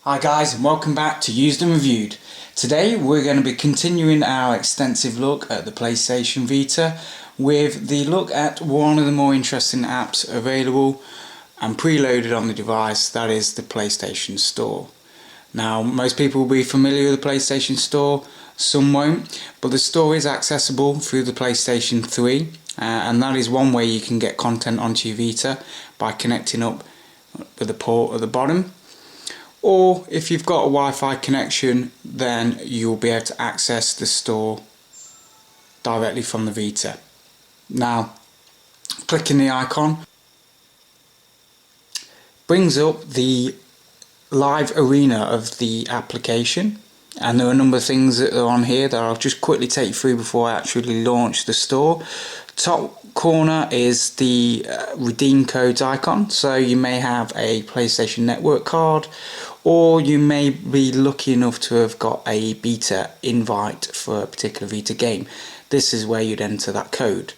Hi guys, and welcome back to Used and Reviewed. Today we're going to be continuing our extensive look at the PlayStation Vita with the look at one of the more interesting apps available and preloaded on the device, that is the PlayStation Store. Now most people will be familiar with the PlayStation Store, some won't, but the store is accessible through the PlayStation 3 and that is one way you can get content onto your Vita, by connecting up with the port at the bottom. Or if you've got a Wi-Fi connection, then you'll be able to access the store directly from the Vita. Now, clicking the icon brings up the live arena of the application, and there are a number of things that are on here that I'll just quickly take you through before I actually launch the store. Top corner is the redeem codes icon, so you may have a PlayStation Network card, or you may be lucky enough to have got a beta invite for a particular Vita game. This is where you'd enter that code.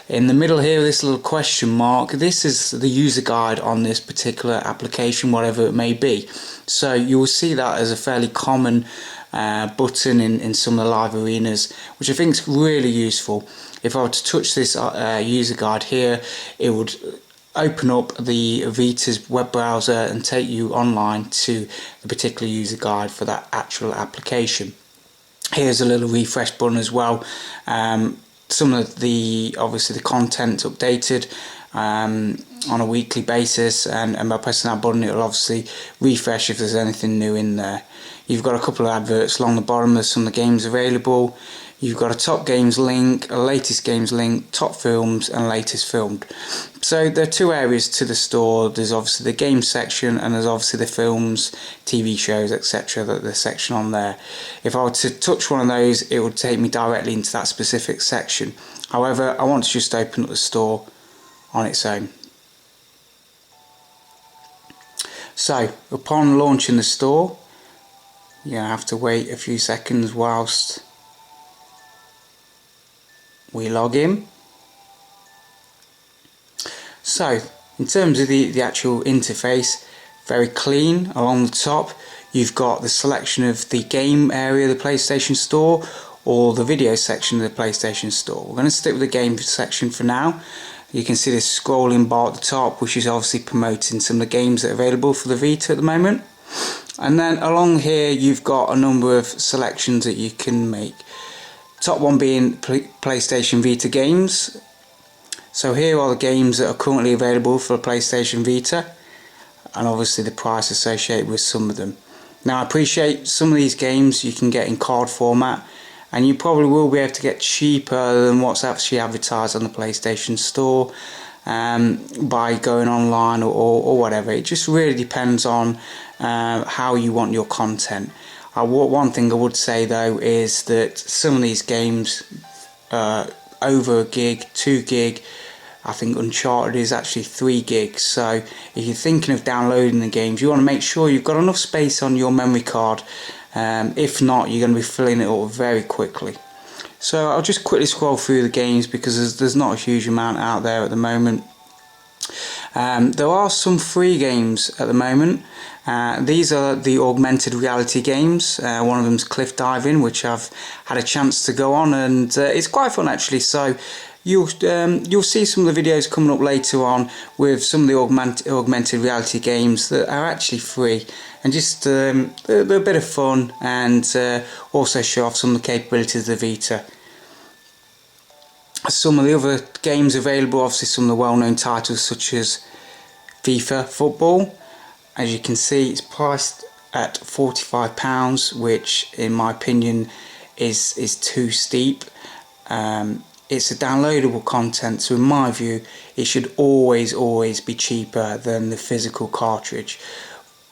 In the middle here, this little question mark, this is the user guide on this particular application, whatever it may be. So you will see that as a fairly common button in some of the live arenas, which I think is really useful. If I were to touch this user guide here, it would open up the Vita's web browser and take you online to the particular user guide for that actual application. Here's a little refresh button as well. Some of the obviously the content updated on a weekly basis, and by pressing that button it will obviously refresh if there's anything new in there. You've got a couple of adverts along the bottom. There's some of the games available. You've got a top games link, a latest games link, top films and latest filmed. So there are two areas to the store. There's obviously the games section, and there's obviously the films, TV shows, etc. The section on there. If I were to touch one of those, it would take me directly into that specific section. However, I want to just open up the store on its own. So upon launching the store, you have to wait a few seconds whilst we log in. So in terms of the actual interface, very clean. Along the top you've got the selection of the game area of the PlayStation Store or the video section of the PlayStation Store. We're going to stick with the game section for now. You can see this scrolling bar at the top, which is obviously promoting some of the games that are available for the Vita at the moment. And then along here you've got a number of selections that you can make. Top one being PlayStation Vita games. So here are the games that are currently available for PlayStation Vita, and obviously the price associated with some of them. Now I appreciate some of these games you can get in card format, and you probably will be able to get cheaper than what's actually advertised on the PlayStation Store by going online or whatever. It just really depends on how you want your content. One thing I would say though is that some of these games over a gig, 2 gig, I think Uncharted is actually 3 gigs. So if you're thinking of downloading the games, you want to make sure you've got enough space on your memory card. If not, you're going to be filling it up very quickly. So I'll just quickly scroll through the games because there's not a huge amount out there at the moment. There are some free games at the moment. These are the augmented reality games. One of them is cliff diving, which I've had a chance to go on, and it's quite fun actually. So you'll see some of the videos coming up later on with some of the augmented reality games that are actually free, and just they're a bit of fun, and also show off some of the capabilities of the Vita. Some of the other games available, obviously some of the well-known titles such as FIFA football. As you can see, it's priced at £45, which in my opinion is too steep. It's a downloadable content, so in my view it should always be cheaper than the physical cartridge,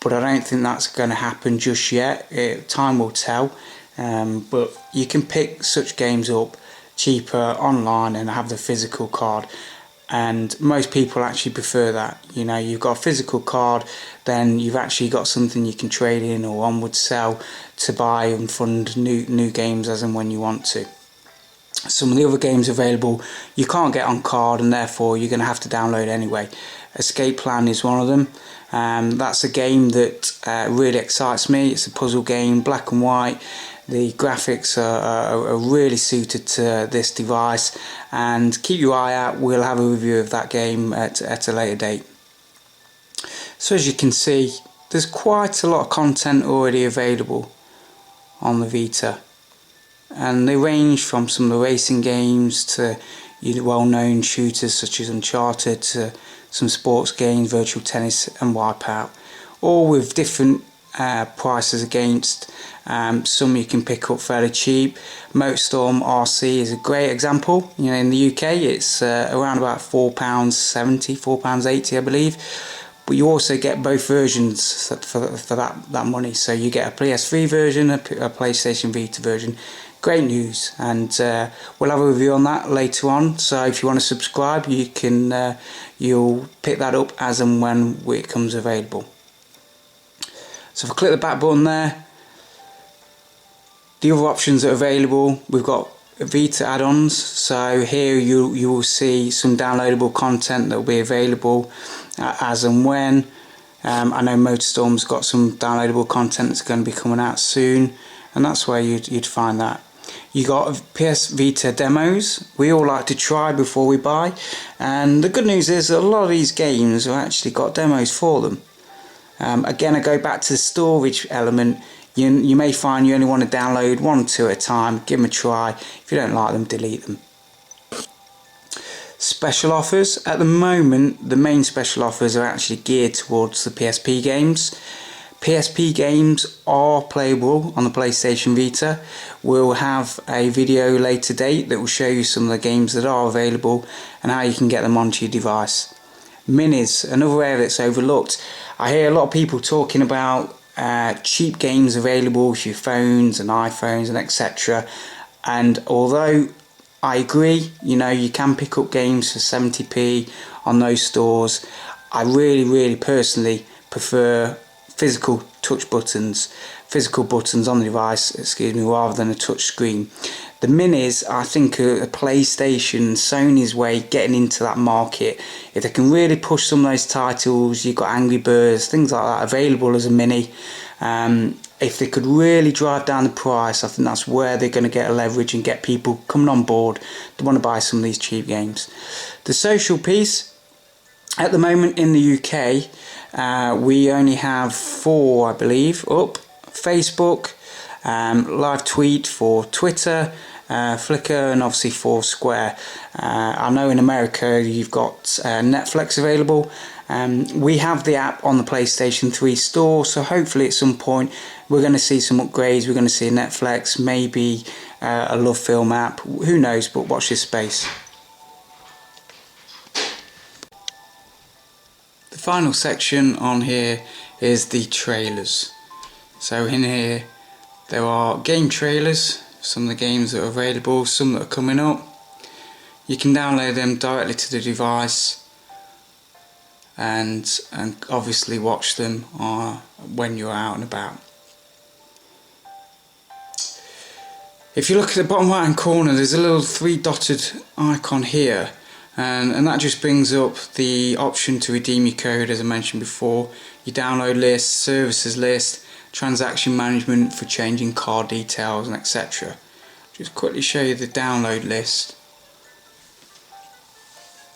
but I don't think that's going to happen just yet. Time will tell, but you can pick such games up cheaper online and have the physical card, and most people actually prefer that. You know, you've got a physical card, then you've actually got something you can trade in or onward sell to buy and fund new games as and when you want to. Some of the other games available you can't get on card, and therefore you're going to have to download anyway. Escape Plan is one of them. That's a game that really excites me. It's a puzzle game, black and white. The graphics are really suited to this device, and keep your eye out. We'll have a review of that game at a later date. So as you can see, there's quite a lot of content already available on the Vita, and they range from some of the racing games to well-known shooters such as Uncharted, to some sports games, virtual tennis and Wipeout, all with different prices against. Some you can pick up fairly cheap. Motorstorm RC is a great example. In the UK it's around about £4.70, £4.80 I believe, but you also get both versions for that money. So you get a PS3 version, a PlayStation Vita version. Great news, and we'll have a review on that later on. So if you want to subscribe, you can you'll pick that up as and when it comes available. So if I click the back button there, the other options that are available, we've got Vita add-ons. So here you will see some downloadable content that will be available as and when. I know Motorstorm's got some downloadable content that's going to be coming out soon, and that's where you'd find that. You got PS Vita demos. We all like to try before we buy, and the good news is that a lot of these games have actually got demos for them. Again, I go back to the storage element. You may find you only want to download 1 or 2 at a time. Give them a try. If you don't like them, delete them. Special offers. At the moment, the main special offers are actually geared towards the PSP games. PSP games are playable on the PlayStation Vita. We'll have a video later date that will show you some of the games that are available and how you can get them onto your device. Minis, another area that's overlooked. I hear a lot of people talking about cheap games available for your phones and iPhones and etc. And although I agree, you can pick up games for 70p on those stores, I really personally prefer physical buttons on the device, rather than a touch screen. The minis, I think, are PlayStation, Sony's way getting into that market. If they can really push some of those titles, you've got Angry Birds, things like that available as a mini. If they could really drive down the price, I think that's where they're going to get a leverage and get people coming on board to want to buy some of these cheap games. The social piece, at the moment in the UK, we only have 4, I believe, up. Facebook, live tweet for Twitter, Flickr, and obviously Foursquare. I know in America you've got Netflix available. We have the app on the PlayStation 3 store, so hopefully at some point we're going to see some upgrades. We're going to see Netflix, maybe a Love Film app, who knows, but watch this space. The final section on here is the trailers. So in here there are game trailers, some of the games that are available, some that are coming up. You can download them directly to the device and obviously watch them when you're out and about. If you look at the bottom right hand corner, there's a little 3-dotted icon here, and that just brings up the option to redeem your code, as I mentioned before. Your download list, services list, transaction management for changing card details and etc. Just quickly show you the download list.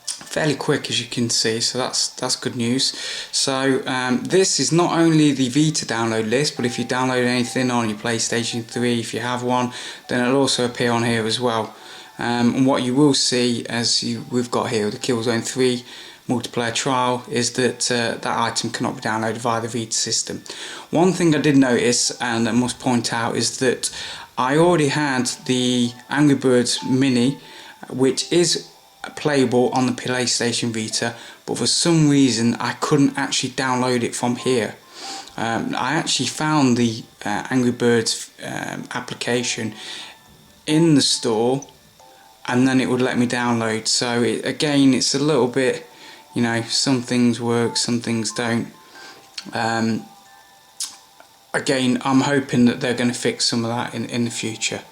Fairly quick, as you can see, so that's good news. So this is not only the Vita download list, but if you download anything on your PlayStation 3, if you have one, then it'll also appear on here as well. And what you will see, as we've got here, the Killzone 3 multiplayer trial, is that that item cannot be downloaded via the Vita system. One thing I did notice, and I must point out, is that I already had the Angry Birds Mini, which is playable on the PlayStation Vita, but for some reason I couldn't actually download it from here. I actually found the Angry Birds application in the store, and then it would let me download. So again, it's a little bit, some things work, some things don't. Again, I'm hoping that they're going to fix some of that in the future.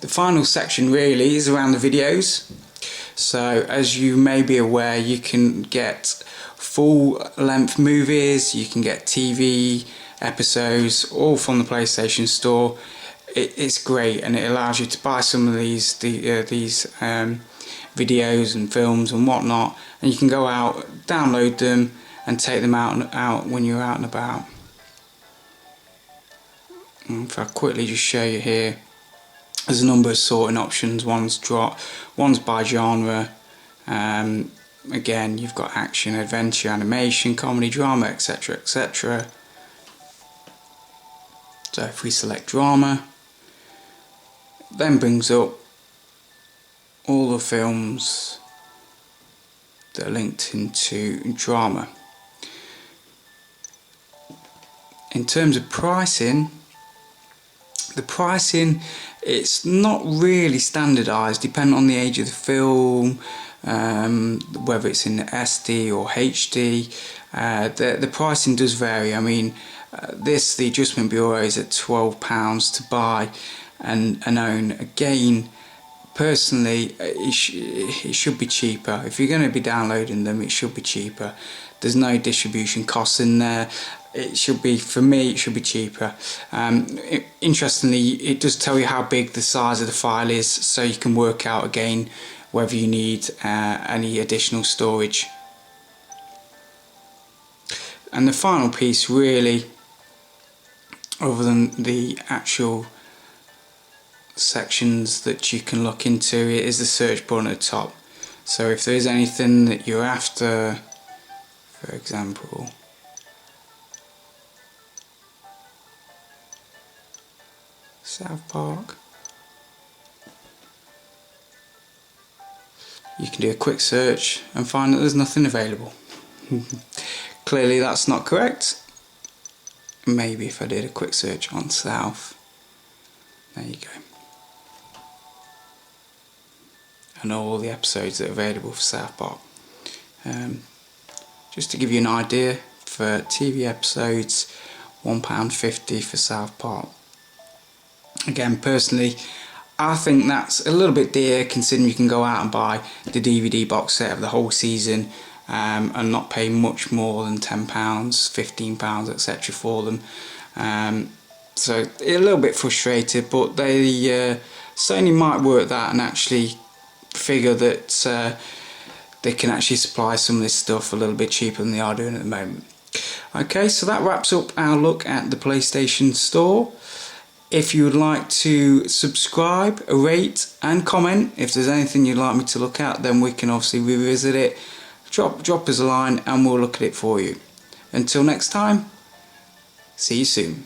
The final section really is around the videos. So as you may be aware, you can get full length movies, you can get TV episodes, all from the PlayStation Store. It's great, and it allows you to buy some of these videos and films and whatnot, and you can go out, download them and take them out when you're out and about. And if I quickly just show you here, there's a number of sorting options. One's by genre. Again, you've got action, adventure, animation, comedy, drama, etc, etc. So if we select drama, then brings up all the films that are linked into drama. In terms of pricing, the pricing, it's not really standardised, depending on the age of the film, whether it's in SD or HD. The pricing does vary. I mean, the Adjustment Bureau is at £12 to buy and own. Again, personally, it should be cheaper. If you're going to be downloading them, it should be cheaper. There's no distribution costs in there. It should be, for me, it should be cheaper. Interestingly, it does tell you how big the size of the file is, so you can work out again whether you need any additional storage. And the final piece, really, other than the actual sections that you can look into, it is the search button at the top. So if there is anything that you're after, for example, South Park, you can do a quick search and find that there's nothing available. Clearly that's not correct. Maybe if I did a quick search on South, there you go, and all the episodes that are available for South Park. Just to give you an idea, for TV episodes, £1.50 for South Park. Again, personally, I think that's a little bit dear, considering you can go out and buy the DVD box set of the whole season and not pay much more than £10, £15, etc. for them. So a little bit frustrated, but they certainly might work that and actually figure that they can actually supply some of this stuff a little bit cheaper than they are doing at the moment. Okay, so that wraps up our look at the PlayStation Store. If you would like to subscribe, rate and comment, if there's anything you'd like me to look at, then we can obviously revisit it. Drop us a line and we'll look at it for you. Until next time, see you soon.